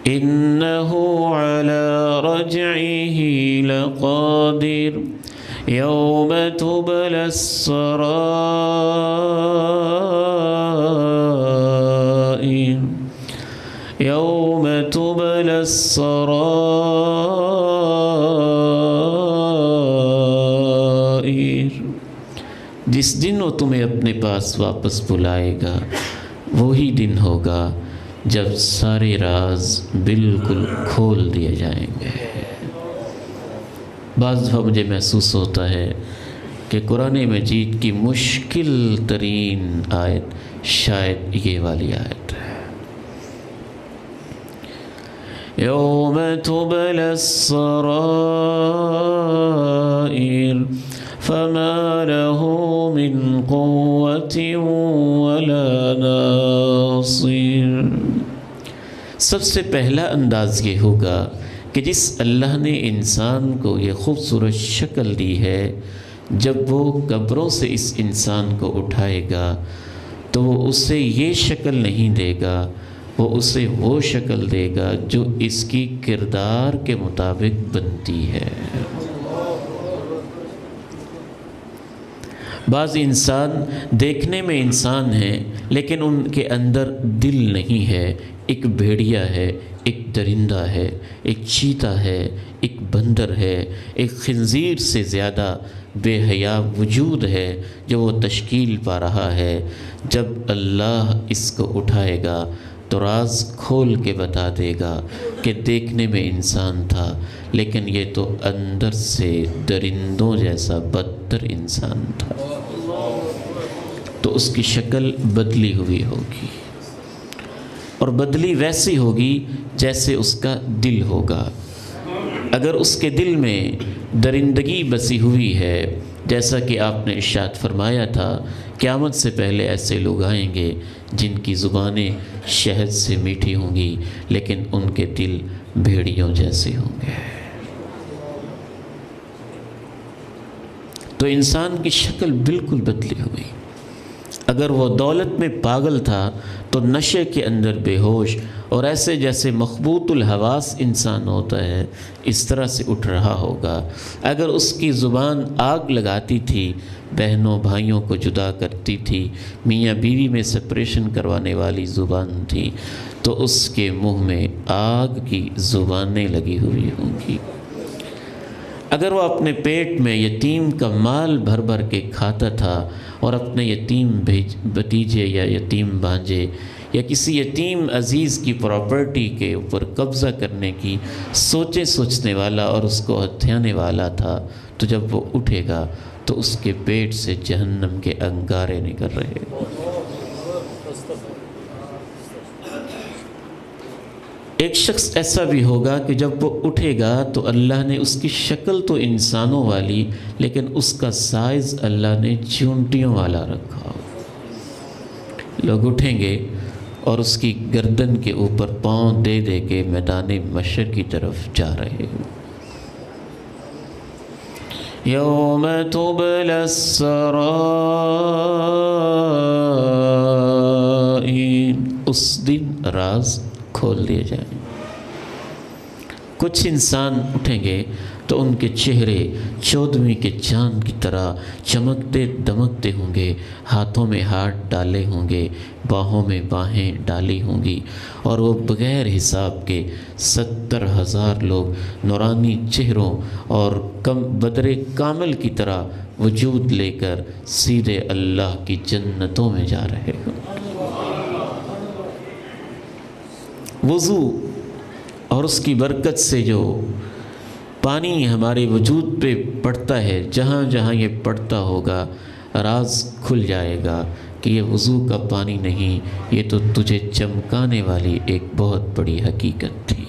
إنه على رجعه لقادر يوم تبلى السرائر يوم تبلى السرائر، جس دن وہ تمہیں اپنے پاس واپس بلائے گا وہی دن ہوگا جب سارے راز بالکل کھول دیے جائیں گے۔ بعض دفعہ مجھے محسوس ہوتا ہے کہ قرآن مجید کی مشکل ترین آیت شاید یہ والی آیت ہے، یوم تبلی السرائر فما له من قوة ولا ناصر۔ سب سے پہلا انداز یہ ہوگا کہ جس اللہ نے انسان کو یہ خوبصورت شکل دی ہے، جب وہ قبروں سے اس انسان کو اٹھائے گا تو وہ اسے یہ شکل نہیں دے گا، وہ اسے وہ شکل دے گا جو اس کی کردار کے مطابق بنتی ہے۔ بعض انسان دیکھنے میں انسان ہیں لیکن ان کے اندر دل نہیں ہے، ایک بھیڑیا ہے، ایک درندہ ہے، ایک چیتا ہے، ایک بندر ہے، ایک خنزیر سے زیادہ بے حیا وجود ہے جو وہ تشکیل پا رہا ہے۔ جب اللہ اس کو اٹھائے گا تو راز کھول کے بتا دے گا کہ دیکھنے میں انسان تھا لیکن یہ تو اندر سے درندوں جیسا بدتر انسان تھا، تو اس کی شکل بدلی ہوئی ہوگی، اور بدلی ویسی ہوگی جیسے اس کا دل ہوگا۔ اگر اس کے دل میں درندگی بسی ہوئی ہے، جیسا کہ آپ نے ارشاد فرمایا تھا، قیامت سے پہلے ایسے لوگ آئیں گے جن کی زبانیں شہد سے میٹھی ہوں گی لیکن ان کے دل بھیڑیوں جیسے ہوں گے۔ تو انسان کی شکل بالکل بدلی ہوئی۔ اگر وہ دولت میں پاگل تھا تو نشے کے اندر بے ہوش اور ایسے جیسے مخبوط الحواس انسان ہوتا ہے اس طرح سے اٹھ رہا ہوگا۔ اگر اس کی زبان آگ لگاتی تھی، بہنوں بھائیوں کو جدا کرتی تھی، میاں بیوی میں سپریشن کروانے والی زبان تھی، تو اس کے منہ میں آگ کی زبانیں لگی ہوئی ہوں گی۔ اگر وہ اپنے پیٹ میں یتیم کا مال بھر بھر کے کھاتا تھا اور اپنے یتیم بھتیجے یا یتیم بھانجے یا کسی یتیم عزیز کی پراپرٹی کے اوپر قبضہ کرنے کی سوچنے والا اور اس کو ہتھیانے والا تھا، تو جب وہ اٹھے گا تو اس کے پیٹ سے جہنم کے انگارے نکل رہے ہیں۔ ایک شخص ایسا بھی ہوگا کہ جب وہ اٹھے گا تو اللہ نے اس کی شکل تو انسانوں والی لیکن اس کا سائز اللہ نے چونٹیوں والا رکھا ہو۔ لوگ اٹھیں گے اور اس کی گردن کے اوپر پاؤں دے دے کے میدان محشر کی طرف جا رہے ہیں۔ یوم تبلی السرائر، اس دن راز کھول دیے جائیں۔ کچھ انسان اٹھیں گے تو ان کے چہرے 14ویں کے چاند کی طرح چمکتے دمکتے ہوں گے، ہاتھوں میں ہاتھ ڈالے ہوں گے، باہوں میں باہیں ڈالی ہوں گی، اور وہ بغیر حساب کے 70,000 لوگ نورانی چہروں اور بدر کامل کی طرح وجود لے کر سیدھے اللہ کی جنتوں میں جا رہے ہوں۔ وضو اور اس کی برکت سے جو پانی ہمارے وجود پہ پڑتا ہے، جہاں جہاں یہ پڑتا ہوگا راز کھل جائے گا کہ یہ وضو کا پانی نہیں، یہ تو تجھے چمکانے والی ایک بہت بڑی حقیقت تھی۔